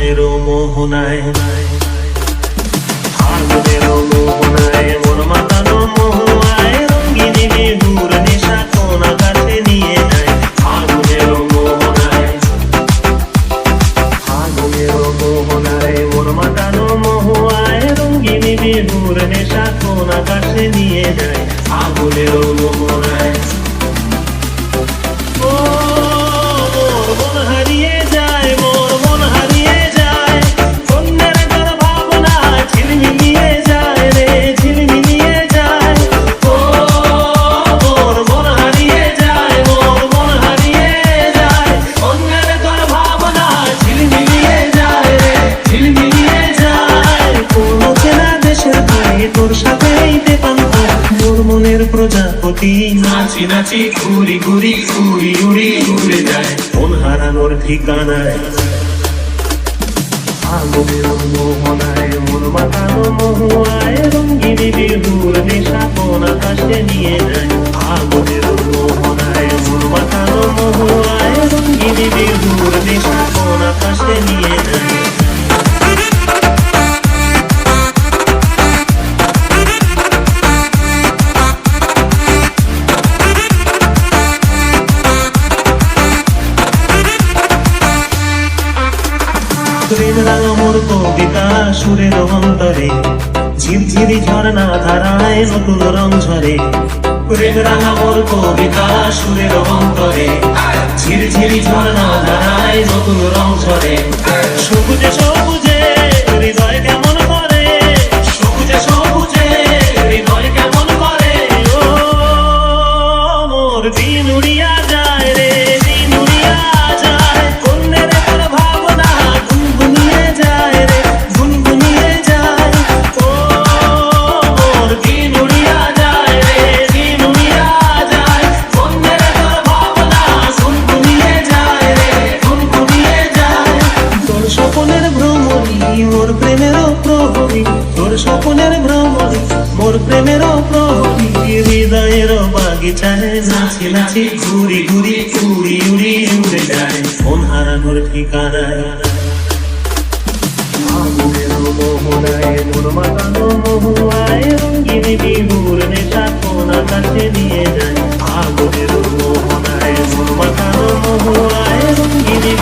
ফাগুনেরও মোহনায়, ফাগুনেরও মোহনায় মন মাতানো মহুয়ায় রঙ্গিনী বিহুর নেশা কোন আকাশে নিয়ে যায়। ফাগুনেরও মোহনায়, ফাগুনেরও মোহনায় মন মাতানো মহুয়ায় রঙ্গিনী বিহুর নেশা কোন আকাশে নিয়ে যায়। ফাগুনেরও মোহনায় প্রজাপতি নাচি নাচি ঘুরি ঘুরি উড়ি উড়ি উড়ে যায় মন হারানোর ঠিকানায়। ফাগুনেরও মোহনায় মন মাতানো মহুয়ায় রঙ্গিনী বিহুর নেশা কোন আকাশে নিয়ে যায়। ফাগুনেরও মোহনায় মন মাতানো মহুয়ায় রঙ্গিনী বিহুর নেশা কোন আকাশে নিয়ে যায়। প্রেম রাঙা মোর কবিতা সুরের অন্তরে ঝিরঝিরি ঝর্ণা ধারায় নতুন রং ঝরে। প্রেম রাঙা মোর কবিতা সুরের অন্তরে ঝিরঝিরি ঝর্ণা ধারায় নতুন রং ঝরে। সবুজে সবুজে হৃদয় কেমন করে, সবুজে সবুজে হৃদয় কেমন করে। ও মোর দিন উড়িয়া যায় রে, দিন উড়িয়া যায় কন্যের তোর ভাবনা গুনগুনিয়ে যায় রে, গুনগুনিয়ে যায়। ও মোর দিন উড়িয়া যায় রে, দিন উড়িয়া যায় কন্যের তোর ভাবনা গুনগুনিয়ে যায় রে, গুনগুনিয়ে যায়। তোর স্বপনের ভ্রমণী মোর প্রেমেরও প্রহরী, তোর স্বপনের ভ্রমণী মোর প্রেমেরও প্রহরী। হৃদয়ের বাগিচায় নাচি নাচি ঘুরি ঘুরি উড়ি উড়ি উড়ে যায় মন হারানোর ঠিকানায়। ফাগুনেরও মোহনায় মন মাতানো মহুয়ায় রঙ্গিনী বিহুর নেশা কোন আকাশে নিয়ে যায়। ফাগুনেরও মোহনায় মন মাতানো মহুয়ায় রঙ্গিনী